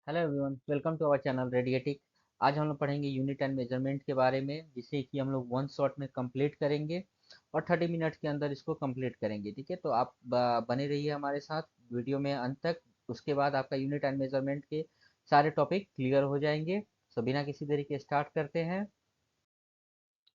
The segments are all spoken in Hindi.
Hello everyone, welcome to our channel रेडिएटिक। आज हम लोग पढ़ेंगे यूनिट एंड मेजरमेंट के बारे में, जिसे कि हम लोग वन शॉट में कंप्लीट करेंगे और 30 मिनट के अंदर इसको कंप्लीट करेंगे। ठीक है, तो आप बने रहिए हमारे साथ वीडियो में अंत तक। उसके बाद आपका यूनिट एंड मेजरमेंट के सारे टॉपिक क्लियर हो जाएंगे। तो बिना किसी देरी के स्टार्ट करते हैं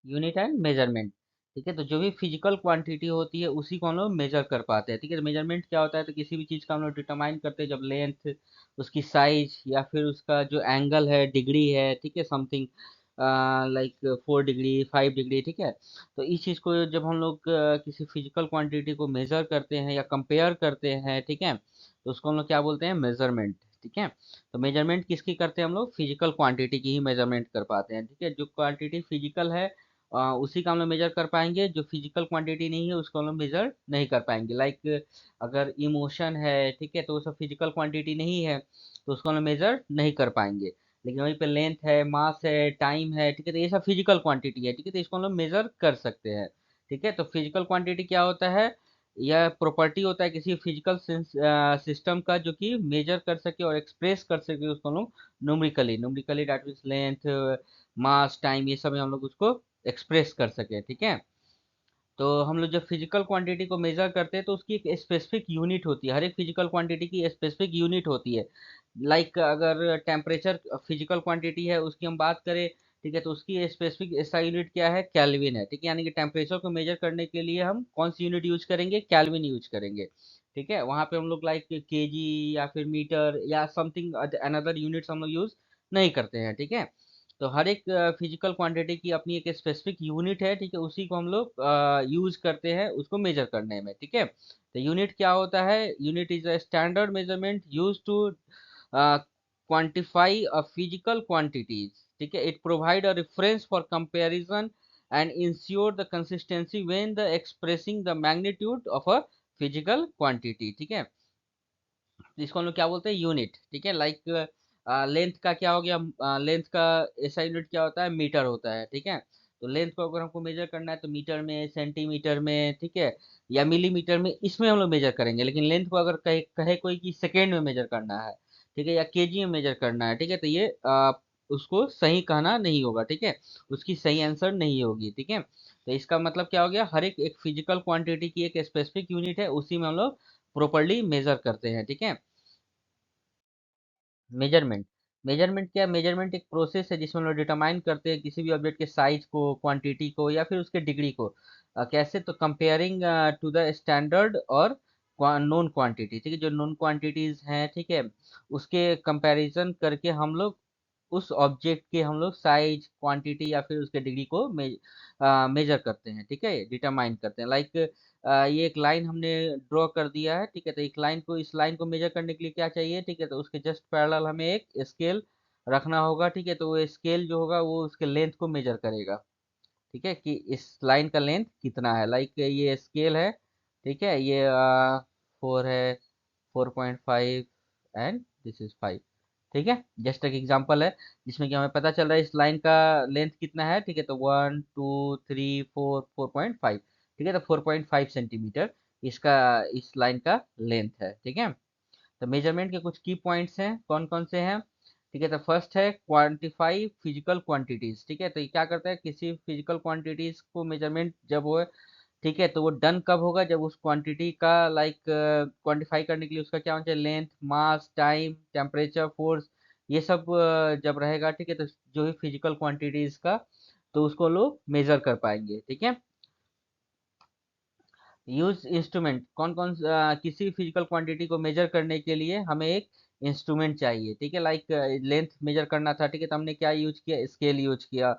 यूनिट एंड मेजरमेंट। ठीक है, तो जो भी फिजिकल क्वांटिटी होती है उसी को हम लोग मेजर कर पाते हैं। ठीक है, तो मेजरमेंट क्या होता है, तो किसी भी चीज़ का हम लोग डिटरमाइन करते हैं जब लेंथ, उसकी साइज या फिर उसका जो एंगल है, डिग्री है, ठीक है, समथिंग लाइक 4 डिग्री 5 डिग्री। ठीक है, तो इस चीज़ को जब हम लोग किसी फिजिकल क्वांटिटी को मेजर करते हैं या कंपेयर करते हैं, ठीक है, तो उसको हम लोग क्या बोलते हैं, मेजरमेंट। ठीक है, तो मेजरमेंट किसकी करते हैं हम लोग, फिजिकल क्वांटिटी की ही मेजरमेंट कर पाते हैं। ठीक है, जो क्वांटिटी फिजिकल है उसी का हम लोग मेजर कर पाएंगे, जो फिजिकल क्वांटिटी नहीं है उसको हम लोग मेजर नहीं कर पाएंगे। लाइक अगर इमोशन है, ठीक है, तो वो सब फिजिकल क्वांटिटी नहीं है, तो उसको हम लोग मेजर नहीं कर पाएंगे। लेकिन वहीं पे लेंथ है, मास है, टाइम है, ठीक है, तो ये सब फिजिकल क्वांटिटी है। ठीक है, तो इसको हम लोग मेजर कर सकते हैं। ठीक है, तो फिजिकल क्वांटिटी क्या होता है, यह प्रॉपर्टी होता है किसी फिजिकल सिस्टम का, जो कि मेजर कर सके और एक्सप्रेस कर सके उसको हम लोग numerically numerically that means length, mass, time, ये सब में हम लोग उसको एक्सप्रेस कर सके। ठीक है, तो हम लोग जब फिजिकल क्वांटिटी को मेजर करते हैं तो उसकी एक स्पेसिफिक यूनिट होती है, हर एक फिजिकल क्वांटिटी की स्पेसिफिक यूनिट होती है। लाइक अगर टेम्परेचर फिजिकल क्वांटिटी है, उसकी हम बात करें, ठीक है, तो उसकी स्पेसिफिक ऐसा यूनिट क्या है, कैल्विन है। ठीक है, यानी कि टेम्परेचर को मेजर करने के लिए हम कौन सी यूनिट यूज करेंगे, कैल्विन यूज करेंगे। ठीक है, वहां पे हम लोग लाइक केजी या फिर मीटर या समथिंग अनदर यूनिट्स हम लोग यूज नहीं करते हैं। ठीक है, तो हर एक फिजिकल क्वांटिटी की अपनी एक स्पेसिफिक यूनिट है। ठीक है, उसी को हम लोग यूज करते हैं उसको मेजर करने में। ठीक है, तो यूनिट क्या होता है, unit is a standard measurement use to quantify a physical quantities. ठीक है, it provide a reference for comparison and ensure the consistency when the expressing the magnitude of a physical quantity. ठीक है, तो इसको हम लोग क्या बोलते हैं, यूनिट। ठीक है, लाइक लेंथ का क्या हो गया, लेंथ का ऐसा यूनिट क्या होता है, मीटर होता है। ठीक है, तो लेंथ को अगर हमको मेजर करना है तो मीटर में, सेंटीमीटर में, ठीक है, या मिलीमीटर में, इसमें हम लोग मेजर करेंगे। लेकिन लेंथ को अगर कहे कहे कोई कि सेकेंड में मेजर करना है, ठीक है, या केजी में मेजर करना है, ठीक है, तो ये उसको सही कहना नहीं होगा। ठीक है, उसकी सही आंसर नहीं होगी। ठीक है, तो इसका मतलब क्या हो गया, हर एक एक फिजिकल क्वांटिटी की एक स्पेसिफिक यूनिट है, उसी में हम लोग प्रॉपरली मेजर करते हैं। ठीक है, मेजरमेंट, मेजरमेंट क्या है, मेजरमेंट एक प्रोसेस है जिसमें हम लोग डिटरमाइन करते हैं किसी भी ऑब्जेक्ट के साइज को, क्वांटिटी को या फिर उसके डिग्री को। कैसे, तो कंपेयरिंग टू द स्टैंडर्ड और नोन क्वांटिटी। ठीक है, जो नोन क्वांटिटीज हैं, ठीक है, उसके कंपैरिजन करके हम लोग उस ऑब्जेक्ट के हम लोग साइज, क्वांटिटी या फिर उसके डिग्री को मेजर करते हैं। ठीक है, डिटरमाइन करते हैं। लाइक ये एक लाइन हमने ड्रॉ कर दिया है, ठीक है, तो एक लाइन को, इस लाइन को मेजर करने के लिए क्या चाहिए, ठीक है, तो उसके जस्ट पैरेलल हमें एक स्केल रखना होगा। ठीक है, तो वो स्केल जो होगा वो उसके लेंथ को मेजर करेगा। ठीक है, कि इस लाइन का लेंथ कितना है। लाइक ये स्केल है, ठीक है, ये 4 है, 4.5 एंड दिस इज 5। ठीक है, जस्ट एक एग्जांपल है जिसमें कि हमें पता चल रहा है इस लाइन का लेंथ कितना है। ठीक है, तो 1 2 3 4, 4.5। ठीक है, तो 4.5 सेंटीमीटर इसका, इस लाइन का लेंथ है। ठीक है, तो मेजरमेंट के कुछ की पॉइंट्स हैं, कौन कौन से हैं। ठीक है, तो फर्स्ट है क्वांटिफाई फिजिकल क्वांटिटीज। ठीक है, तो ये क्या करता है, किसी फिजिकल क्वांटिटीज को मेजरमेंट जब हो, ठीक है, तो वो डन कब होगा, जब उस क्वांटिटी का लाइक क्वांटिफाई करने के लिए उसका क्या होना चाहिए, लेंथ, मास, टाइम, टेम्परेचर, फोर्स, ये सब जब रहेगा। ठीक है, तो जो भी फिजिकल क्वांटिटीज का, तो उसको लोग मेजर कर पाएंगे। ठीक है, यूज इंस्ट्रूमेंट, कौन कौन किसी फिजिकल क्वांटिटी को मेजर करने के लिए हमें एक इंस्ट्रूमेंट चाहिए। ठीक है, लाइक लेंथ मेजर करना था, ठीक है, तो हमने क्या यूज किया, स्केल यूज किया।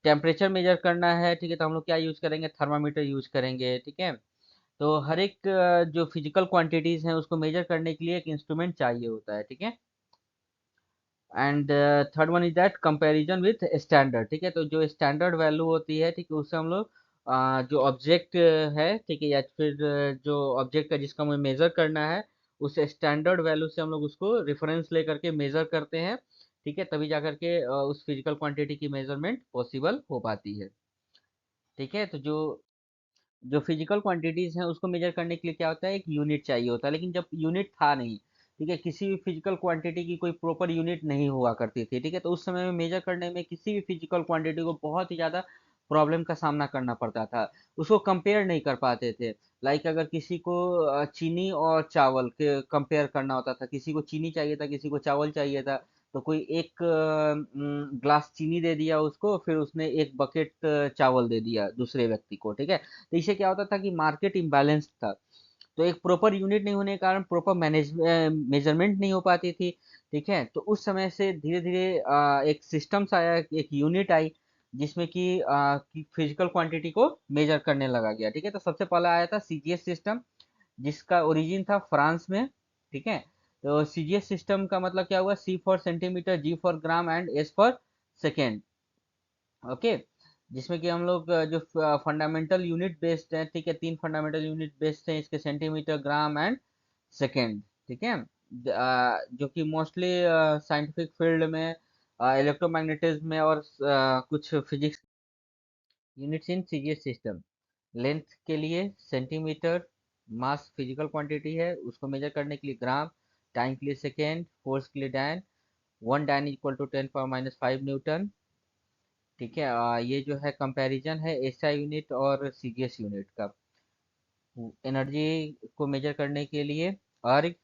टेम्परेचर मेजर करना है, ठीक है, तो हम लोग क्या यूज करेंगे, थर्मामीटर यूज करेंगे। ठीक है, तो हर एक जो फिजिकल क्वांटिटीज हैं उसको मेजर करने के लिए एक इंस्ट्रूमेंट चाहिए होता है। ठीक है, and third one is that comparison with standard. ठीक है, तो जो स्टैंडर्ड वैल्यू होती है, ठीक है, उससे हम लोग जो ऑब्जेक्ट है, ठीक है, या फिर जो ऑब्जेक्ट का जिसका हमें मेजर करना है, उस स्टैंडर्ड वैल्यू से हम लोग उसको रेफरेंस लेकर के मेजर करते हैं। ठीक है, तभी जा करके उस फिजिकल क्वांटिटी की मेजरमेंट पॉसिबल हो पाती है। ठीक है, तो जो जो फिजिकल क्वांटिटीज हैं उसको मेजर करने के लिए क्या होता है, एक यूनिट चाहिए होता है। लेकिन जब यूनिट था नहीं, ठीक है, किसी भी फिजिकल क्वांटिटी की कोई प्रॉपर यूनिट नहीं हुआ करती थी, ठीक है, तो उस समय में मेजर करने में किसी भी फिजिकल क्वांटिटी को बहुत ही ज़्यादा प्रॉब्लम का सामना करना पड़ता था, उसको कंपेयर नहीं कर पाते थे। लाइक अगर किसी को चीनी और चावल के कंपेयर करना होता था, किसी को चीनी चाहिए था, किसी को चावल चाहिए था, तो कोई एक ग्लास चीनी दे दिया उसको, फिर उसने एक बकेट चावल दे दिया दूसरे व्यक्ति को, ठीक है, तो इससे क्या होता था कि मार्केट इम्बैलेंस था, तो एक प्रॉपर यूनिट नहीं होने के कारण प्रॉपर मैनेज मेजरमेंट नहीं हो पाती थी, ठीक है, तो उस समय से धीरे धीरे एक सिस्टम्स आया, एक यूनिट आई, जिसमें कि फिजिकल क्वांटिटी को मेजर करने लगा गया, ठीक है, तो सबसे पहला आया था सीजीएस सिस्टम, जिसका ओरिजिन था फ्रांस में, ठीक है, तो सीजीएस सिस्टम का मतलब क्या हुआ, C for centimetre, G for gram and S for second, okay, जिसमें कि हम लोग जो फंडामेंटल यूनिट बेस्ड है, ठीक है, तीन फंडामेंटल यूनिट बेस्ड हैं इसके, सेंटीमीटर, ग्राम एंड सेकेंड, ठीक है, जो कि मोस्टली साइंटिफिक फील्ड में, इलेक्ट्रोमैग्नेटिज्म में और कुछ physics. Units in CGS system, length के लिए सेंटीमीटर, मास फिजिकल क्वांटिटी है उसको मेजर करने के लिए ग्राम, टाइम के लिए सेकेंड, फोर्स के लिए डायन, वन डायन इक्वल टू 10⁻⁵ ठीक है, ये जो है कंपैरिजन है एसआई यूनिट और सीजीएस यूनिट का। एनर्जी को मेजर करने के लिए अर्ग,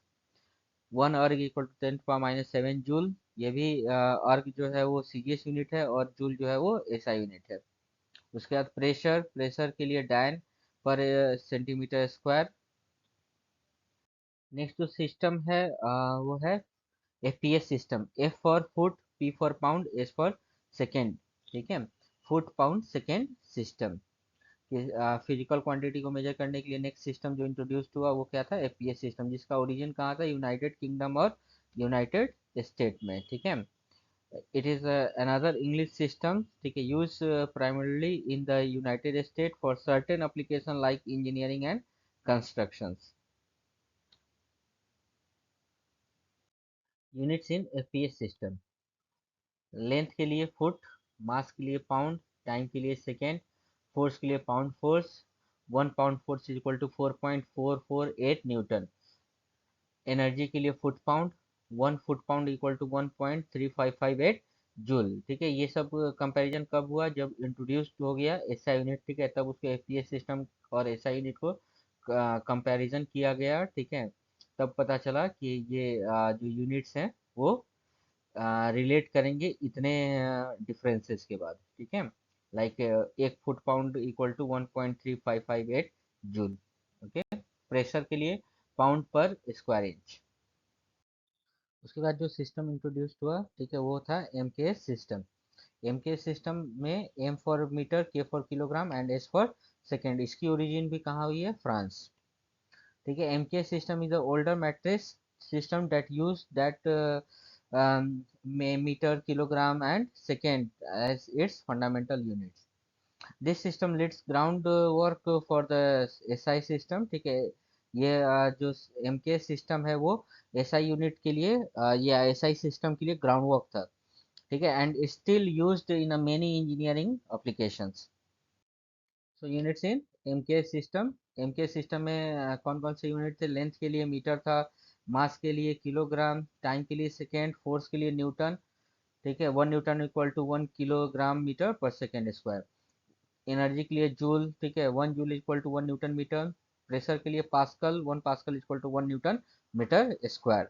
वन अर्ग इक्वल टू 10⁻⁷ जूल, ये भी अर्ग जो है वो सीजीएस यूनिट है और जूल जो है वो एसआई यूनिट है। उसके बाद प्रेशर, प्रेशर के लिए डायन पर सेंटीमीटर स्क्वायर। नेक्स्ट जो सिस्टम है वो है FPS system, F for foot, P for pound, S for second, ठीक है, foot pound second system. Physical quantity को मेजर करने के लिए नेक्स्ट सिस्टम जो इंट्रोड्यूस हुआ वो क्या था, एफपीएस सिस्टम, जिसका ओरिजिन कहाँ था, यूनाइटेड किंगडम और यूनाइटेड स्टेट में, ठीक है। It is another English system, ठीक है, use primarily in the United state for certain application like engineering and constructions. Units in FPS system, length के लिए फुट, मास के लिए पाउंड, टाइम के लिए सेकेंड, फोर्स के लिए pound force, one pound force is equal to 4.448 newton, energy के लिए foot pound, one foot pound equal to 1.3558 joule, ठीक है, ये सब कंपैरिजन कब हुआ, जब इंट्रोड्यूस हो गया एसआई यूनिट, ठीक है, तब उसके एफपीएस सिस्टम और एसआई यूनिट को कंपैरिजन किया गया, ठीक है, तब पता चला कि ये जो यूनिट्स हैं वो रिलेट करेंगे इतने डिफरेंसेस के बाद, ठीक है, लाइक एक foot pound equal to 1.3558 joule, okay, pressure के लिए पाउंड पर स्क्वायर इंच। उसके बाद जो सिस्टम इंट्रोड्यूस हुआ, ठीक है, वो था एम के एस सिस्टम। एम के एस सिस्टम में एम फॉर मीटर, के for kilogram and S for second, इसकी ओरिजिन भी कहाँ हुई है, फ्रांस, ठीक है, एम के S system is the older matrix system that use that meter, kilogram and second as its fundamental units. This system leads groundwork for the SI system, ठीक है, ये जो एम के सिस्टम है वो एसआई यूनिट के लिए या एसआई सिस्टम के लिए ग्राउंड वर्क था, ठीक है, and still used in many engineering applications. So units in MK system, MK system में कौन कौन से यूनिट थे, लेंथ के लिए मीटर था, मास के लिए किलोग्राम, टाइम के लिए सेकेंड, फोर्स के लिए न्यूटन, ठीक है, 1 newton equal to 1 kilogram metre per second square, energy के लिए जूल, ठीक है, 1 joule equal to 1 newton metre, pressure के लिए pascal, 1 pascal equal to 1 newton metre square.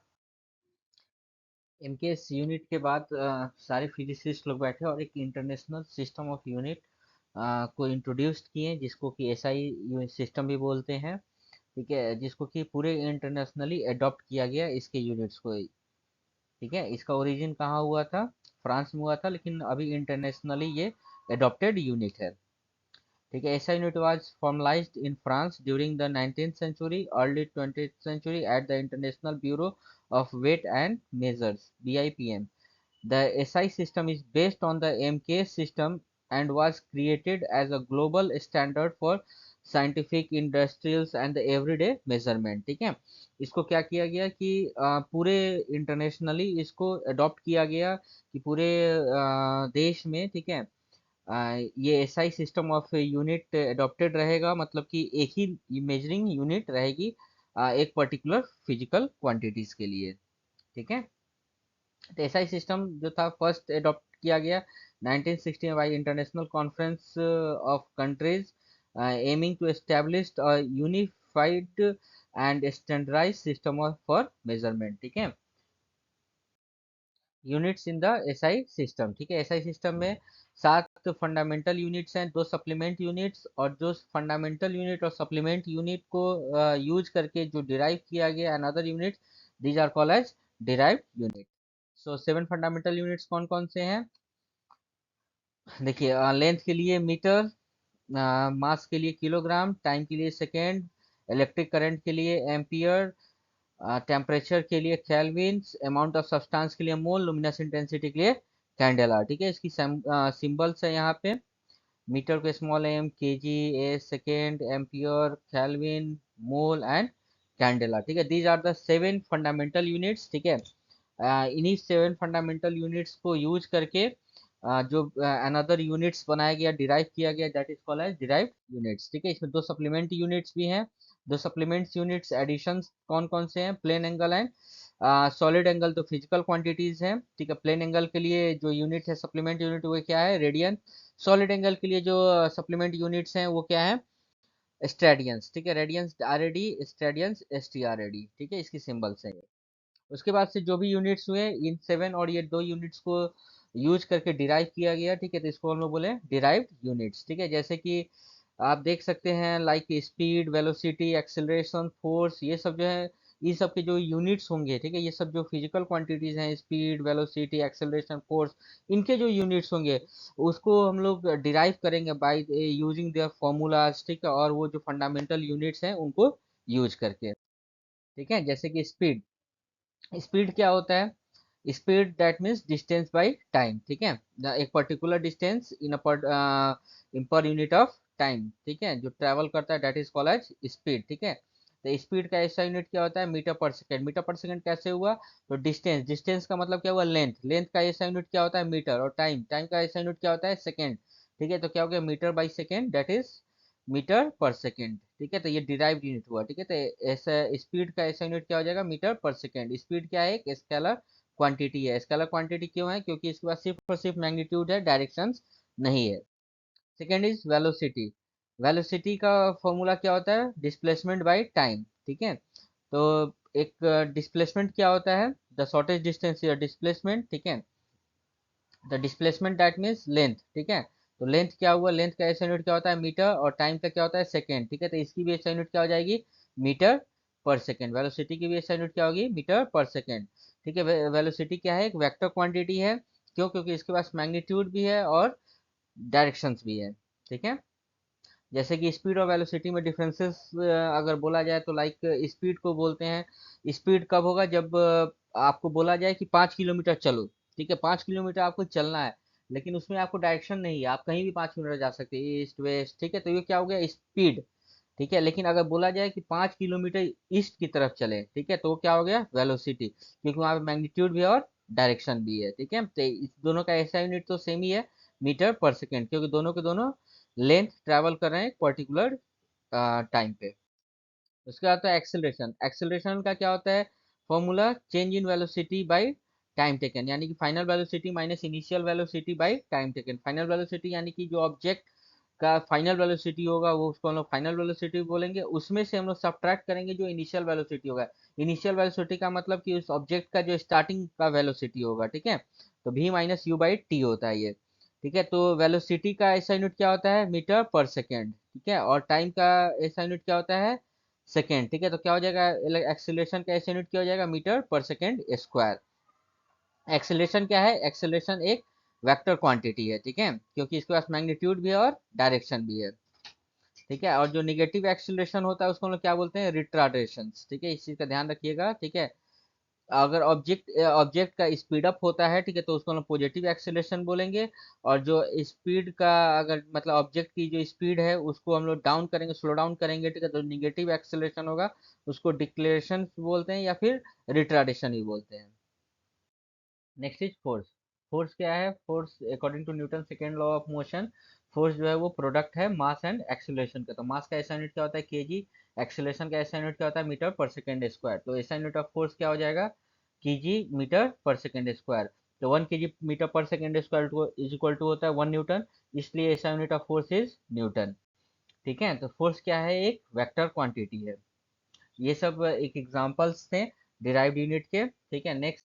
इनके इस यूनिट के बाद सारे फिजिसिस्ट लोग बैठे और एक इंटरनेशनल सिस्टम ऑफ यूनिट को इंट्रोड्यूस किए, जिसको कि एसआई सिस्टम भी बोलते हैं, ठीक है, जिसको कि पूरे इंटरनेशनली अडॉप्ट किया गया इसके यूनिट्स को, ठीक है, इसका ओरिजिन कहाँ हुआ था, फ्रांस में हुआ था, लेकिन अभी इंटरनेशनली ये अडॉप्टेड यूनिट है, ठीक है, SI unit was formalized in France during the 19th century, early 20th century at the International Bureau of Weight and Measures (BIPM). The SI system is based on the MK system and was created as a global standard for scientific, industrials and the everyday measurement, ठीक है, इसको क्या किया गया कि पूरे इंटरनेशनली इसको अडॉप्ट किया गया कि पूरे देश में, ठीक है, ये SI system of unit adopted रहेगा, मतलब कि एक ही मेजरिंग यूनिट रहेगी एक पर्टिकुलर फिजिकल क्वांटिटीज के लिए। ठीक है, तो एसआई सिस्टम जो था फर्स्ट अडॉप्ट किया गया 1960 में by international conference of countries aiming to establish unified and standardise system for measurement. ठीक है, units in the SI system. ठीक है, एसआई सिस्टम में 7 फंडामेंटल यूनिट्स हैं, 2 सप्लीमेंट यूनिट्स, और जो फंडामेंटल यूनिट और सप्लीमेंट यूनिट को यूज करके जो डिराइव किया गया another unit, these are called as derived unit. So 7 fundamental units कौन कौन से हैं? देखिए, लेंथ के लिए मीटर, मास के लिए किलोग्राम, टाइम के लिए सेकेंड, इलेक्ट्रिक करंट के लिए एम्पियर, टेम्परेचर के लिए केल्विन, अमाउंट ऑफ सब्सटेंस के लिए मोल, लुमिनस इंटेंसिटी के लिए कैंडेला। ठीक है, इसकी सिंबल्स है यहाँ पे। मीटर को small M, KG, A second, ampere, kelvin, mole and candela. ठीक है, these are the 7 fundamental units. ठीक है, इन्हीं 7 फंडामेंटल यूनिट्स को यूज करके जो अनदर यूनिट्स बनाया गया, डिराइव किया गया, that is called as derived units. ठीक है, इसमें 2 सप्लीमेंट यूनिट्स भी हैं। 2 सप्लीमेंट्स यूनिट्स एडिशंस कौन कौन से हैं? Plane angle and solid angle तो फिजिकल क्वांटिटीज हैं। ठीक है, प्लेन एंगल के लिए जो यूनिट है सप्लीमेंट यूनिट वो क्या है? रेडियन। सॉलिड एंगल के लिए जो सप्लीमेंट यूनिट्स हैं वो क्या है? स्ट्रेडियंस। ठीक है, radians R A D, steradians S T R A D. ठीक है, इसकी सिंबल्स हैं। उसके बाद से जो भी यूनिट्स हुए इन 7 और ये 2 यूनिट्स को यूज करके डिराइव किया गया। ठीक है, तो इसको हम लोग बोले डिराइव्ड यूनिट्स। ठीक है, जैसे कि आप देख सकते हैं like speed, velocity, acceleration, force, ये सब जो है ये सब के जो यूनिट्स होंगे। ठीक है, ये सब जो फिजिकल क्वांटिटीज हैं, स्पीड, वेलोसिटी, एक्सेलरेशन, फोर्स, इनके जो यूनिट्स होंगे उसको हम लोग डिराइव करेंगे बाय यूजिंग देयर फॉर्मूलाज। ठीक है, और वो जो फंडामेंटल यूनिट्स हैं उनको यूज करके। ठीक है, जैसे कि स्पीड, स्पीड क्या होता है? Speed that means distance by time. ठीक है, एक particular distance in per unit of time. ठीक है, जो ट्रेवल करता है that is called as speed. ठीक है, तो स्पीड का ऐसा यूनिट क्या होता है? Metre per second. Metre per second कैसे हुआ? तो डिस्टेंस, डिस्टेंस का मतलब क्या हुआ? लेंथ। लेंथ का ऐसा यूनिट क्या होता है? मीटर। और टाइम, टाइम का ऐसा यूनिट क्या होता है? सेकेंड। ठीक है, तो क्या हो गया? Metre by second that is metre per second. ठीक है, तो ये डिराइव्ड यूनिट हुआ। ठीक है, तो ऐसा स्पीड का ऐसा यूनिट क्या हो जाएगा? Metre per second. स्पीड क्या है? एक स्केलर क्वांटिटी है। स्केलर क्वांटिटी क्यों है? क्योंकि इसके पास सिर्फ और सिर्फ मैग्नीट्यूड है, डायरेक्शंस नहीं है। Second is velocity. वेलोसिटी का फॉर्मूला क्या होता है? Displacement by time. ठीक है, तो एक डिस्प्लेसमेंट क्या होता है? द शॉर्टेस्ट डिस्टेंस या डिस्प्लेसमेंट। ठीक है, the displacement that means length. ठीक है, तो लेंथ क्या हुआ? लेंथ का ऐसा यूनिट क्या होता है? मीटर। और टाइम का क्या होता है? सेकेंड। ठीक है, तो इसकी भी ऐसा यूनिट क्या हो जाएगी? Metre per second. वेलोसिटी की भी ऐसा यूनिट क्या होगी? Metre per second. ठीक है, वेलोसिटी क्या है? एक वेक्टर क्वांटिटी है। क्यों? क्योंकि इसके पास मैग्नीट्यूड भी है और डायरेक्शंस भी है। ठीक है, जैसे कि स्पीड और वेलोसिटी में डिफरेंसेस अगर बोला जाए तो लाइक स्पीड को बोलते हैं, स्पीड कब होगा? जब आपको बोला जाए कि 5 किलोमीटर चलो। ठीक है, 5 किलोमीटर आपको चलना है, लेकिन उसमें आपको डायरेक्शन नहीं है, आप कहीं भी 5 किलोमीटर जा सकते हैं, ईस्ट वेस्ट। ठीक है, तो ये क्या हो गया? स्पीड। ठीक है, लेकिन अगर बोला जाए कि 5 किलोमीटर ईस्ट की तरफ चले, ठीक है, तो वो क्या हो गया? वेलोसिटी, क्योंकि वहाँ पे मैग्नीट्यूड भी है और डायरेक्शन भी है। ठीक है, तो इस दोनों का ऐसा यूनिट तो सेम ही है, मीटर पर सेकेंड, क्योंकि दोनों के दोनों लेंथ ट्रैवल कर रहे हैं एक पर्टिकुलर टाइम पे। उसके बाद तो एक्सेलरेशन। एक्सेलरेशन का क्या होता है formula? Change in velocity by time taken, यानी कि final velocity minus initial velocity by time taken. Final velocity यानी कि जो ऑब्जेक्ट का फाइनल वेलोसिटी होगा वो उसको हम लोग फाइनल वेलोसिटी बोलेंगे, उसमें से हम लोग सब्ट्रैक्ट करेंगे जो इनिशियल वेलोसिटी होगा। इनिशियल वेलोसिटी का मतलब कि उस ऑब्जेक्ट का जो स्टार्टिंग का वेलोसिटी होगा। ठीक है, तो v minus you by T होता है ये। ठीक है, तो वेलोसिटी का ऐसा यूनिट क्या होता है? Metre per second. ठीक है, और टाइम का ऐसा यूनिट क्या होता है? सेकेंड। ठीक है, तो क्या हो जाएगा? एक्सीलरेशन का ऐसा यूनिट क्या हो जाएगा? Metre per second square. Acceleration क्या है? एक्सेलरेशन एक वेक्टर क्वांटिटी है। ठीक है, क्योंकि इसके पास मैग्नीट्यूड भी है और डायरेक्शन भी है। ठीक है, और जो निगेटिव एक्सेलरेशन होता है उसको हम लोग क्या बोलते हैं? रिटार्डेशन। ठीक है, इस चीज का ध्यान रखिएगा। ठीक है, अगर ऑब्जेक्ट ऑब्जेक्ट का स्पीड अप होता है, ठीक है, तो उसको हम पॉजिटिव एक्सेलरेशन बोलेंगे। और जो स्पीड का अगर मतलब ऑब्जेक्ट की जो स्पीड है उसको हम लोग डाउन करेंगे, स्लो डाउन करेंगे, ठीक है, तो निगेटिव एक्सेलरेशन होगा, उसको डिक्लेरेशन बोलते हैं या फिर रिटार्डेशन ही बोलते हैं। Next is force. फोर्स क्या है? Force according to Newton second law of motion, force जो है वो प्रोडक्ट है मास एंड एक्सेलरेशन का। तो मास का एसआई यूनिट क्या होता है केजी, एक्सेलरेशन का एसआई यूनिट क्या होता है मीटर पर सेकेंड स्क्वायर। तो एसआई यूनिट ऑफ फोर्स क्या हो जाएगा KG metre per second square. तो 1 KG metre per second square is equal to होता है 1 न्यूटन, इसलिए SI unit of force is newton. ठीक है, तो फोर्स क्या है, एक वेक्टर क्वांटिटी है। ये सब एक एग्जांपल्स थे डिराइव्ड यूनिट के। ठीक है, next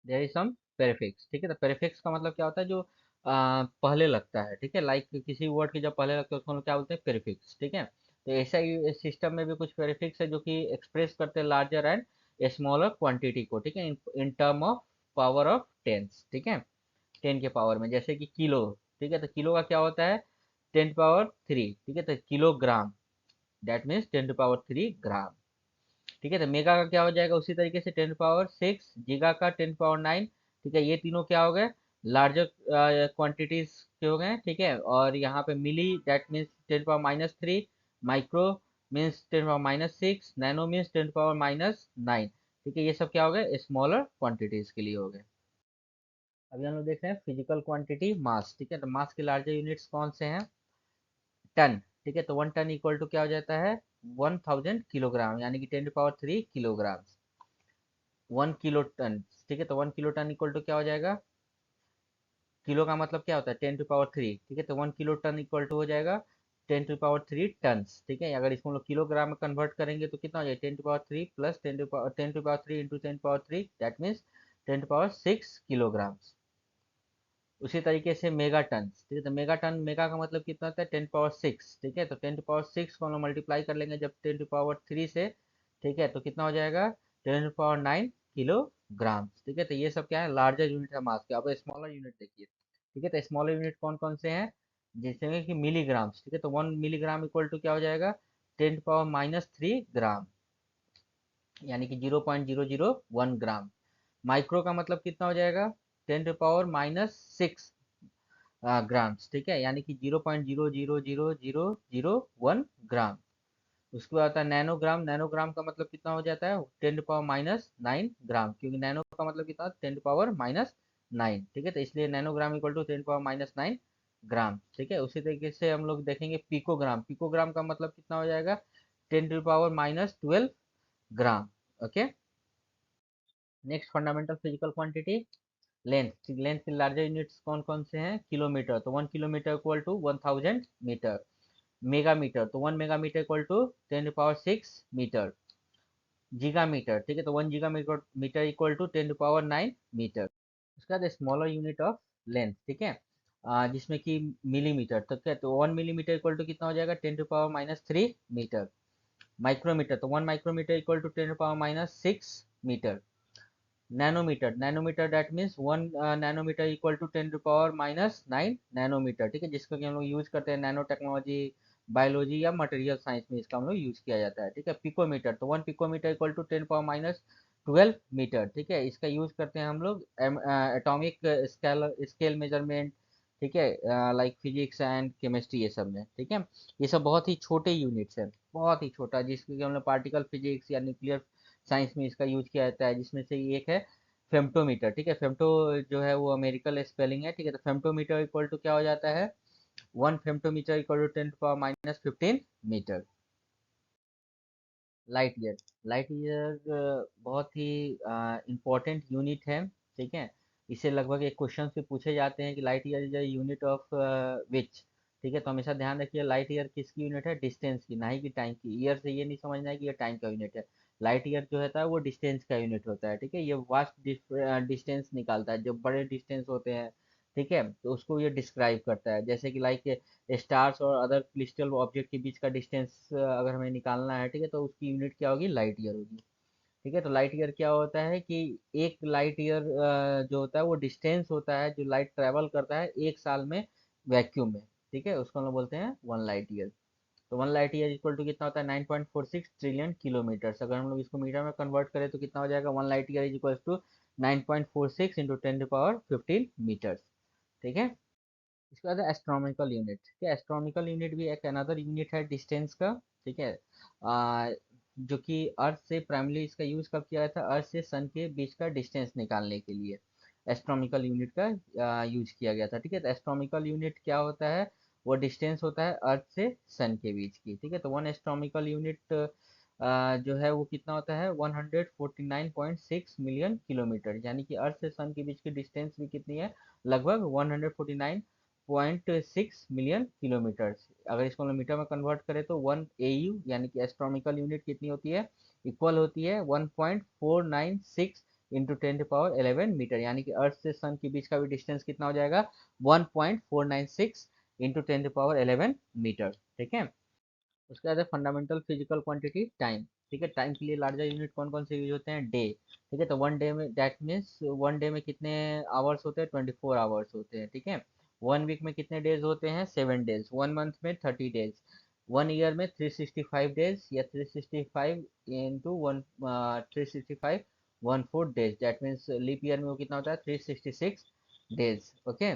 there is some prefix. ठीक है, तो प्रीफिक्स का मतलब क्या होता है, जो पहले लगता है। ठीक है, लाइक किसी वर्ड के जब पहले लगता है उसको हम लोग क्या बोलते हैं, प्रीफिक्स। ठीक है, तो ऐसा ही सिस्टम में भी कुछ प्रीफिक्स है जो कि एक्सप्रेस करते हैं लार्जर एंड स्मॉलर क्वांटिटी को। ठीक है, in term of power of tens. ठीक है, 10 के पावर में, जैसे कि किलो। ठीक है, तो किलो का क्या होता है 10 पावर 3। ठीक है, तो किलोग्राम दैट मीन्स 10 पावर 3 ग्राम। ठीक है, तो मेगा का क्या हो जाएगा उसी तरीके से 10 पावर 6, गीगा का 10 पावर 9। ठीक है, ये तीनों क्या हो गए लार्जर क्वांटिटीज के हो गए। ठीक है, और यहाँ पे milli that means 10 power -3, micro means 10 power -6, nano means 10 power -9। ठीक है, ये सब क्या हो गए स्मॉलर क्वांटिटीज के लिए हो गए। अभी हम लोग देख रहे हैं फिजिकल क्वांटिटी मास। ठीक है, तो मास के लार्जर यूनिट्स कौन से हैं, टन। ठीक है, तो 1 टन इक्वल टू क्या हो जाता है 1000 किलोग्राम, यानी कि 10 पावर 3 किलोग्राम। 1 kilo ton. ठीक है, तो 1 किलो टन इक्वल टू क्या हो जाएगा, किलो का मतलब क्या होता है 10 टू पावर 3। ठीक है, तो 1 किलो टन इक्वल टू हो जाएगा 10 टू पावर 3 टन। ठीक है, अगर इसको हम लोग किलोग्राम में कन्वर्ट करेंगे तो कितना हो जाएगा 10 to power 3 plus 10 to power 3 into 10 power 3 that means 10 to power 6 kilogram. उसी तरीके से मेगा टन। ठीक है, तो मेगा टन, मेगा का मतलब कितना होता है 10 पावर 6। ठीक है, तो 10 पावर 6 को हम लोग मल्टीप्लाई कर लेंगे जब 10 टू पावर 3 से। ठीक है, तो कितना हो जाएगा 10 पावर 9 किलोग्राम। ठीक है, तो ये सब क्या है लार्जर यूनिट है मास के। अब स्मॉलर यूनिट देखिए। ठीक है, तो स्मॉलर यूनिट कौन कौन से हैं, जैसे कि मिलीग्राम्स। ठीक है, तो 1 मिलीग्राम इक्वल टू क्या हो जाएगा 10 पावर -3 ग्राम, यानी कि 0.001 ग्राम। माइक्रो का मतलब कितना हो जाएगा 10 टू पावर -6 ग्राम्स। ठीक है, यानी कि 0.0000001 ग्राम। उसके बाद आता है नैनोग्राम। नैनोग्राम का मतलब कितना हो जाता है 10 टू पावर -9 ग्राम, क्योंकि नैनो का मतलब कितना 10 टू पावर -9। ठीक है, तो इसलिए नैनोग्राम इक्वल टू 10 पावर -9 ग्राम। ठीक है, उसी तरीके से हम लोग देखेंगे पिकोग्राम। पिकोग्राम का मतलब कितना हो जाएगा 10 to power -12 gram. Okay, next fundamental physical quantity length. Length के लार्जर यूनिट्स कौन कौन से हैं, किलोमीटर। तो 1 kilometre equal to 1000 metre. Mega metre, तो 1 mega metre equal to 10 to power 6 metre. Giga metre. ठीक है, तो 1 giga metre metre equal to 10 to power 9 metre. उसके बाद स्मॉलर यूनिट ऑफ लेंथ। ठीक है, जिसमें कि मिलीमीटर। तो क्या, तो 1 मिलीमीटर इक्वल टू कितना हो जाएगा 10 टू पावर -3 मीटर। माइक्रोमीटर, तो 1 micrometre equal to 10 to power -6 metre. Nanometre, nanometre that means 1 nanometre equal to 10 to power -9 nanometre. ठीक है, जिसको कि हम लोग यूज करते हैं नैनो टेक्नोलॉजी, बायोलॉजी या मटेरियल साइंस में इसका हम लोग यूज किया जाता है। ठीक है, पिकोमीटर, तो 1 picometre equal to 10 power -12 metre. ठीक है, इसका यूज करते हैं हम लोग एटॉमिक स्केल स्केल मेजरमेंट। ठीक है, लाइक फिजिक्स एंड केमिस्ट्री ये सब में। ठीक है, ये सब बहुत ही छोटे यूनिट्स हैं, बहुत ही छोटा, जिसको कि हम लोग पार्टिकल फिजिक्स या न्यूक्लियर साइंस में इसका यूज किया जाता है, जिसमें से एक है फेम्टोमीटर। ठीक है, फेम्टो जो है वो अमेरिकल स्पेलिंग है। ठीक है, तो फेम्टोमीटर इक्वल टू क्या हो जाता है 1 femtometre equal to 10 to power -15 metre. Light year. Light year बहुत ही इंपॉर्टेंट यूनिट है। ठीक है, इसे लगभग एक क्वेश्चन पे पूछे जाते हैं कि light year is unit of which. ठीक है, तो हमेशा ध्यान रखिए लाइट ईयर किसकी यूनिट है, डिस्टेंस की, ना ही कि टाइम की। ईयर से ये नहीं समझना है कि ये टाइम का यूनिट है। लाइट ईयर जो होता है वो डिस्टेंस का यूनिट होता है। ठीक है, ये वास्ट डिस्टेंस निकालता है, जो बड़े डिस्टेंस होते हैं। ठीक है, तो उसको ये डिस्क्राइब करता है, जैसे कि लाइक स्टार्स और अदर क्रिस्टल ऑब्जेक्ट के बीच का डिस्टेंस अगर हमें निकालना है। ठीक है, तो उसकी यूनिट क्या होगी लाइट ईयर होगी। ठीक है, तो लाइट ईयर क्या होता है कि एक लाइट ईयर जो होता है वो डिस्टेंस होता है जो लाइट ट्रेवल करता है 1 साल में वैक्यूम में। ठीक है, उसको हम लोग बोलते हैं 1 लाइट ईयर। तो 1 लाइट ईयर इक्वल टू कितना होता है 9.46 ट्रिलियन किलोमीटर। अगर हम लोग इसको मीटर में कन्वर्ट करें तो कितना हो जाएगा 1 light year is equal to 9.46 into 10 to power 15 metre. ठीक है, इसके बाद एस्ट्रोनॉमिकल यूनिट। ठीक है, एस्ट्रोनॉमिकल यूनिट भी एक अनदर यूनिट है डिस्टेंस का। ठीक है, आ, जो कि अर्थ से प्राइमली इसका यूज कब किया गया था, अर्थ से सन के बीच का डिस्टेंस निकालने के लिए एस्ट्रोनॉमिकल यूनिट का यूज किया गया था। ठीक है, तो एस्ट्रोनॉमिकल यूनिट क्या होता है वो डिस्टेंस होता है अर्थ से सन के बीच की, ठीक है। तो वन एस्ट्रोनॉमिकल यूनिट जो है वो कितना होता है 149.6 मिलियन किलोमीटर, यानी कि अर्थ से सन के बीच की डिस्टेंस भी कितनी है, लगभग 149.6 मिलियन किलोमीटर। अगर इसको हम मीटर में कन्वर्ट करें तो 1 AU यानी कि एस्ट्रोनॉमिकल यूनिट कितनी होती है, इक्वल होती है 1.496 इंटू 10 to पावर 11 मीटर, यानी कि अर्थ से सन के बीच का भी डिस्टेंस कितना हो जाएगा 1.496 इंटू 10 to पावर 11 मीटर, ठीक है। उसके बाद है फंडामेंटल फिजिकल क्वांटिटी टाइम, ठीक है। टाइम के लिए लार्जर यूनिट कौन कौन से यूज होते हैं, डे, ठीक है। तो वन डे में दैट मीन्स वन डे में कितने आवर्स होते हैं, 24 आवर्स होते हैं, ठीक है। वन वीक में कितने डेज होते हैं, 7 डेज। वन मंथ में 30 डेज। वन ईयर में 365 डेज या 365 into one 365 1/4 days, that means leap year में वो कितना होता है 366 डेज, ओके।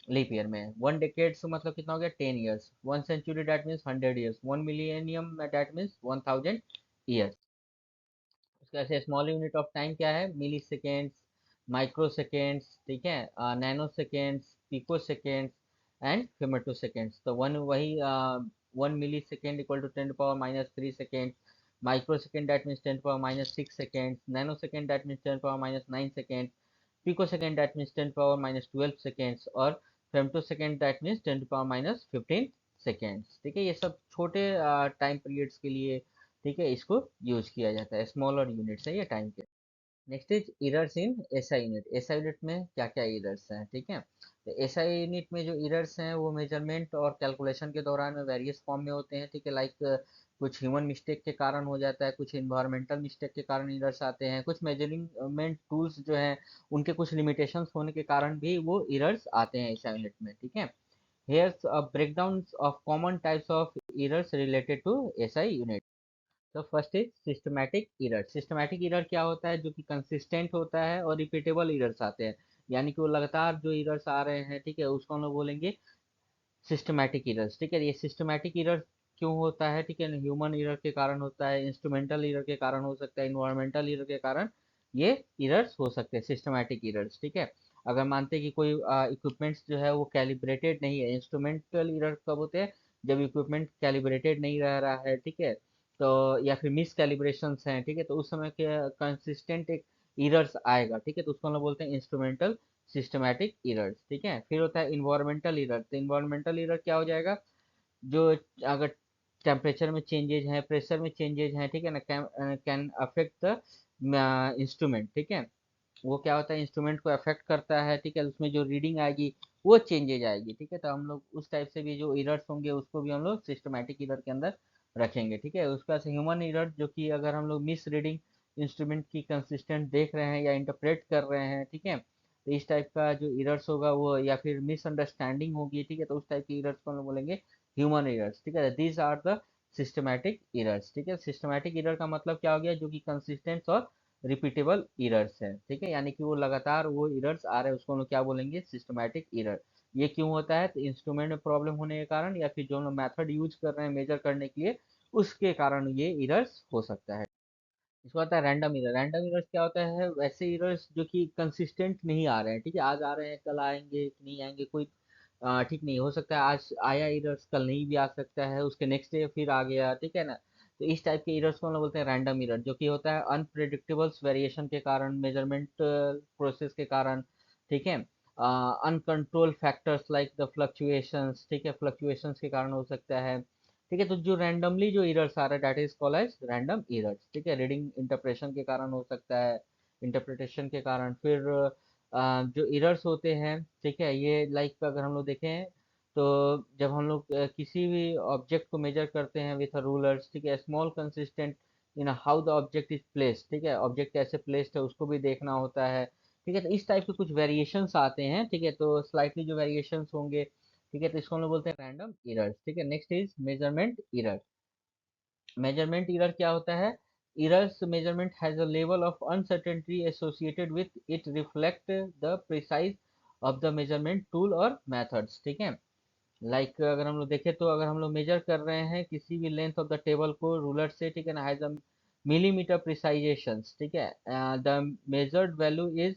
लीप ईयर में वन डेकेड से मतलब कितना हो गया 10 years. One century that means 100 years. One millennium that means 1000 years. उसके ऐसे स्मॉल यूनिट ऑफ टाइम क्या है, मिली सेकेंड्स, माइक्रो सेकेंड्स, ठीक है, nano seconds, pico seconds and femto seconds. तो वन वही 1 milli second equal to 10 to the power -3 second, micro second that means 10 to the power -6 second, nano second that means 10 to the power -9 second, pico second that means 10 to the power -12 seconds, और femto second that means 10 to the power -15 seconds, ठीक है। ये सब छोटे टाइम पीरियड्स के लिए, ठीक है, इसको यूज किया जाता है, स्मॉलर यूनिट्स है ये टाइम के। Next is errors in SI unit. SI unit में क्या क्या इरर्स हैं, ठीक है। तो एसआई यूनिट में जो इरर्स हैं वो मेजरमेंट और कैलकुलेशन के दौरान में वेरियस फॉर्म में होते हैं, ठीक है। लाइक कुछ ह्यूमन मिस्टेक के कारण हो जाता है, कुछ इन्वायरमेंटल मिस्टेक के कारण इरर्स आते हैं, कुछ मेजरिंगमेंट टूल्स जो हैं उनके कुछ लिमिटेशंस होने के कारण भी वो इरर्स आते हैं एसआई यूनिट में, ठीक है। Here's a breakdown of common types of errors related to SI unit. तो first is systematic error. Systematic error क्या होता है, जो कि कंसिस्टेंट होता है और रिपीटेबल एरर्स आते हैं, यानी कि वो लगातार जो एरर्स आ रहे हैं, ठीक है, उसको हम लोग बोलेंगे सिस्टमैटिक एरर्स, ठीक है। ये सिस्टमैटिक एरर क्यों होता है, ठीक है, ह्यूमन एरर के कारण होता है, इंस्ट्रूमेंटल एरर के कारण हो सकता है, इन्वायरमेंटल एरर के कारण ये एरर्स हो सकते हैं, सिस्टमैटिक एरर्स, ठीक है। अगर मानते हैं कि कोई इक्विपमेंट्स जो है वो कैलिब्रेटेड नहीं है, इंस्ट्रूमेंटल एरर कब होते हैं, जब इक्विपमेंट कैलिब्रेटेड नहीं रह रहा है, ठीक है, तो या फिर मिस कैलिब्रेशंस हैं, ठीक है, तो उस समय के कंसिस्टेंट एक एरर्स आएगा, ठीक है, तो उसको हम लोग बोलते हैं इंस्ट्रूमेंटल सिस्टमैटिक एरर्स, ठीक है। फिर होता है इन्वायरमेंटल एरर। तो इन्वायरमेंटल एरर क्या हो जाएगा, जो अगर टेम्परेचर में चेंजेज हैं, प्रेशर में चेंजेज हैं, ठीक है ना, कैन अफेक्ट द इंस्ट्रूमेंट, ठीक है। वो क्या होता है, इंस्ट्रूमेंट को अफेक्ट करता है, ठीक है, उसमें जो रीडिंग आएगी वो चेंजेज आएगी, ठीक है। तो हम लोग उस टाइप से भी जो एरर्स होंगे उसको भी हम लोग सिस्टमैटिक एरर के अंदर रखेंगे, ठीक है। उसके बाद ह्यूमन एरर, जो कि अगर हम लोग मिस रीडिंग इंस्ट्रूमेंट की कंसिस्टेंट देख रहे हैं या इंटरप्रेट कर रहे हैं, ठीक है, तो इस टाइप का जो एरर्स होगा वो, या फिर मिसअंडरस्टैंडिंग होगी, ठीक है, तो उस टाइप की एरर्स को हम लोग बोलेंगे ह्यूमन एरर्स, ठीक है। These are the systematic errors, ठीक है। सिस्टमैटिक एरर का मतलब क्या हो गया, जो कि कंसिस्टेंट और रिपीटेबल एरर्स है, ठीक है, यानी कि वो लगातार वो एरर्स आ रहे हैं, उसको हम लोग क्या बोलेंगे, सिस्टमैटिक एरर। ये क्यों होता है, तो इंस्ट्रूमेंट में प्रॉब्लम होने के कारण, या फिर जो हम लोग मेथड यूज कर रहे हैं मेजर करने के लिए उसके कारण ये एरर्स हो सकता है। इसको आता है रैंडम एरर। रैंडम एरर्स क्या होता है, वैसे एरर्स जो कि कंसिस्टेंट नहीं आ रहे हैं, ठीक है, आज आ रहे हैं कल आएंगे नहीं आएंगे, कोई ठीक नहीं, हो सकता है आज आया एरर्स कल नहीं भी आ सकता है, उसके नेक्स्ट डे फिर आ गया, ठीक है ना। तो इस टाइप के एरर्स को हम लोग बोलते हैं रैंडम एरर, जो कि होता है अनप्रेडिक्टेबल्स वेरिएशन के कारण, मेजरमेंट प्रोसेस के कारण, ठीक है, uncontrol factors like the fluctuations, ठीक है, फ्लक्चुएशंस के कारण हो सकता है, ठीक है। तो जो रैंडमली जो एरर्स आ रहा है that is called as random errors, ठीक है। रीडिंग इंटरप्रेशन के कारण हो सकता है, इंटरप्रिटेशन के कारण। फिर जो एरर्स होते हैं, ठीक है, ये लाइक अगर हम लोग देखें तो जब हम लोग किसी भी ऑब्जेक्ट को मेजर करते हैं विथ रूलर्स, ठीक है, small consistent in how the object is placed, ठीक है, ऑब्जेक्ट कैसे प्लेस्ड है उसको भी देखना होता है, ठीक है। तो इस टाइप के कुछ वेरिएशंस आते हैं, ठीक है, तो स्लाइटली जो वेरिएशंस होंगे, ठीक है, तो इसको हम लोग बोलते हैं रैंडम एरर्स, ठीक है। Next is measurement error. Measurement error क्या होता है, errors measurement has a level of uncertainty associated with it reflect the precise of the measurement tool और मेथड्स, ठीक है। लाइक अगर हम लोग देखें तो अगर हम लोग मेजर कर रहे हैं किसी भी लेंथ ऑफ द टेबल को रूलर से, ठीक है ना, हैज अ मिलीमीटर प्रिसाइजेशन, ठीक है, the measured value is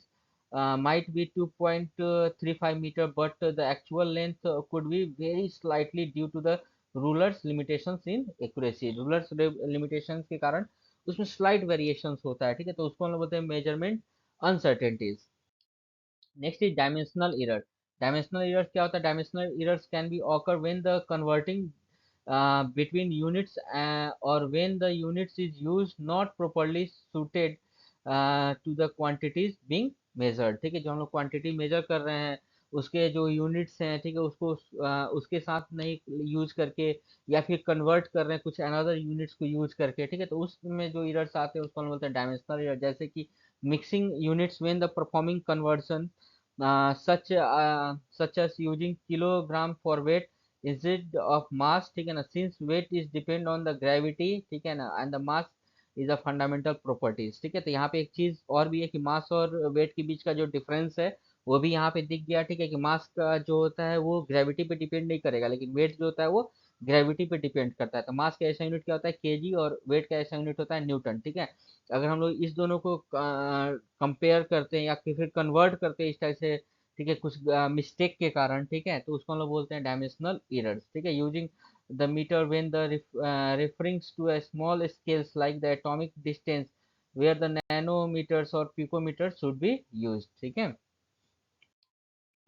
might be 2.35 meter, but the actual length could be very slightly due to the rulers limitations in accuracy. rulers limitations के कारण उसमें slight variations होता है, ठीक है, तो उसको हम लोग बोलते हैं measurement uncertainties. Next is dimensional error. Dimensional errors क्या होता है? Dimensional errors can be occur when the converting between units or when the units is used not properly suited to the quantities being measured. ठीक है, जो हम लोग क्वांटिटी मेजर कर रहे हैं उसके जो यूनिट्स हैं, ठीक है, उसको उसके साथ नहीं यूज करके या फिर कन्वर्ट कर रहे हैं कुछ अनदर यूनिट्स को यूज करके, ठीक है, तो उसमें जो एरर्स आते हैं उसको हम बोलते हैं डायमेंशनल एरर. जैसे कि mixing units when the performing conversion such as using kilogram for weight instead of mass, ठीक है ना, since weight is depend on the gravity, ठीक है ना, and the mass is a fundamental properties. ठीक है, तो यहाँ पे एक चीज और भी है कि मास और वेट के बीच का जो डिफरेंस है वो भी यहाँ पे दिख गया. ठीक है, कि मास का जो होता है वो ग्रेविटी पे डिपेंड नहीं करेगा, लेकिन वेट जो होता है वो ग्रेविटी पे डिपेंड करता है. तो मास का ऐसा यूनिट क्या होता है केजी, और वेट का ऐसा यूनिट होता है न्यूटन. ठीक है, अगर हम लोग इस दोनों को कंपेयर करते हैं या फिर कन्वर्ट करते हैं इस टाइप से, ठीक है, कुछ मिस्टेक के कारण, ठीक है, तो उसको हम लोग बोलते हैं डायमेंशनल एरर्स. ठीक है, using the metre when the referring to a small scales like the atomic distance where the nanometers और picometers should be used. ठीक है,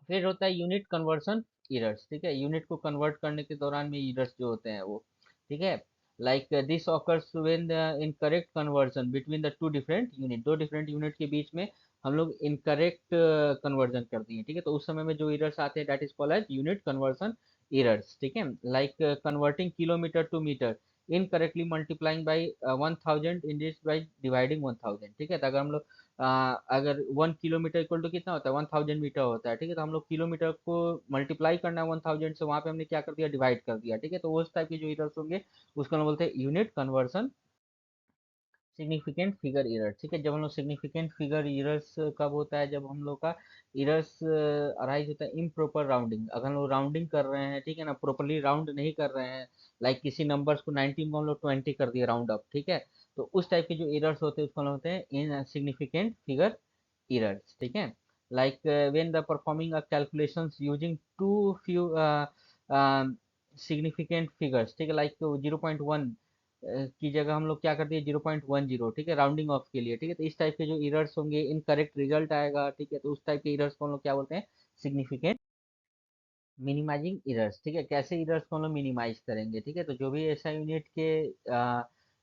फिर होता है यूनिट कन्वर्शन एरर्स. ठीक है, यूनिट को कन्वर्ट करने के दौरान में एरर्स जो होते हैं वो, ठीक है, like this occurs when the incorrect conversion between the two different unit. दो डिफरेंट यूनिट के बीच में हम लोग इनकरेक्ट कन्वर्जन कर दिए, ठीक है, तो उस समय में जो एरर्स आते हैं that is called as unit conversion errors. ठीक है, like converting kilometre to metre incorrectly multiplying by 1000 indeed by dividing 1000. ठीक है, तो अगर हम लोग अगर 1 किलोमीटर इक्वल टू कितना होता है 1000 मीटर होता है. ठीक है, तो हम लोग किलोमीटर को मल्टीप्लाई करना है 1000 से, वहां पे हमने क्या कर दिया डिवाइड कर दिया. ठीक है, तो उस टाइप के जो एरर्स होंगे उसको हम बोलते हैं unit conversion significant figure error. ठीक है, जब हम लोग सिग्निफिकेंट फिगर एरर्स कब होता है, जब हम लोग का एरर्स अराइज होता है इम्प्रॉपर राउंडिंग. अगर हम लोग राउंडिंग कर रहे हैं, ठीक है ना, प्रॉपरली राउंड नहीं कर रहे हैं, लाइक किसी नंबर्स को 19 को हम लोग 20 कर दिए राउंड अप. ठीक है, तो उस टाइप के जो एरर्स होते हैं उसको हम लोग होते हैं इन सिग्निफिकेंट फिगर एरर्स. ठीक है, like when the performing a calculations using too few significant figures. ठीक है, लाइक 0.1 की जगह हम लोग क्या कर दिए 0.10. ठीक है, राउंडिंग ऑफ के लिए. ठीक है, तो इस टाइप के जो एरर्स होंगे इनकरेक्ट रिजल्ट आएगा. ठीक है, तो उस टाइप के एरर्स को हम लोग क्या बोलते हैं सिग्निफिकेंट मिनिमाइजिंग एरर्स. ठीक है, कैसे एरर्स को हम लोग मिनिमाइज करेंगे. ठीक है, तो जो भी ऐसा यूनिट के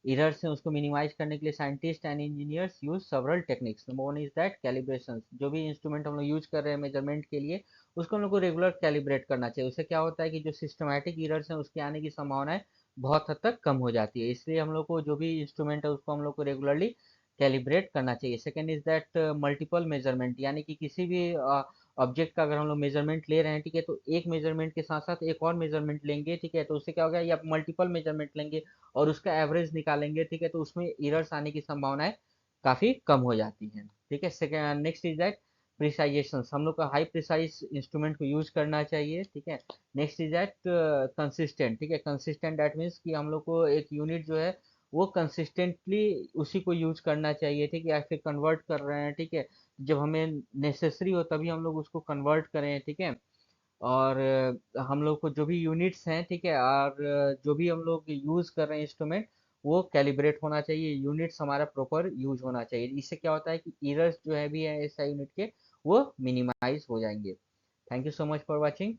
एरर्स हैं उसको मिनिमाइज करने के लिए scientist and engineers use several techniques. Number one is that calibration. जो भी इंस्ट्रूमेंट हम लोग यूज कर रहे हैं मेजरमेंट के लिए उसको हम लोग को रेगुलर कैलिब्रेट करना चाहिए. उससे क्या होता है कि जो सिस्टमैटिक एरर्स हैं उसके आने की संभावनाएं बहुत हद तक कम हो जाती है. इसलिए हम लोग को जो भी इंस्ट्रूमेंट है उसको हम लोग को रेगुलरली कैलिब्रेट करना चाहिए. Second is that multiple measurement, यानी कि किसी भी ऑब्जेक्ट का अगर हम लोग मेजरमेंट ले रहे हैं, ठीक है, तो एक मेजरमेंट के साथ साथ एक और मेजरमेंट लेंगे. ठीक है, तो उससे क्या होगा या मल्टीपल मेजरमेंट लेंगे और उसका एवरेज निकालेंगे. ठीक है, तो उसमें एरर्स आने की संभावनाएं काफी कम हो जाती हैं. ठीक है, सेकेंड नेक्स्ट इज दैट प्रिसाइजेशन. हम लोग का हाई प्रिसाइज इंस्ट्रूमेंट को यूज करना चाहिए. ठीक है, नेक्स्ट इज दैट कंसिस्टेंट. ठीक है, कंसिस्टेंट दैट मीन्स कि हम लोग को एक यूनिट जो है वो कंसिस्टेंटली उसी को यूज करना चाहिए. ठीक है, या फिर कन्वर्ट कर रहे हैं, ठीक है, जब हमें नेसेसरी हो तभी हम लोग उसको कन्वर्ट करें. ठीक है, और हम लोग को जो भी यूनिट्स हैं, ठीक है, और जो भी हम लोग यूज कर रहे हैं इंस्ट्रूमेंट वो कैलिब्रेट होना चाहिए, यूनिट्स हमारा प्रॉपर यूज होना चाहिए. इससे क्या होता है कि एरर्स जो है भी है ऐसा यूनिट के वो मिनिमाइज हो जाएंगे. Thank you so much for watching.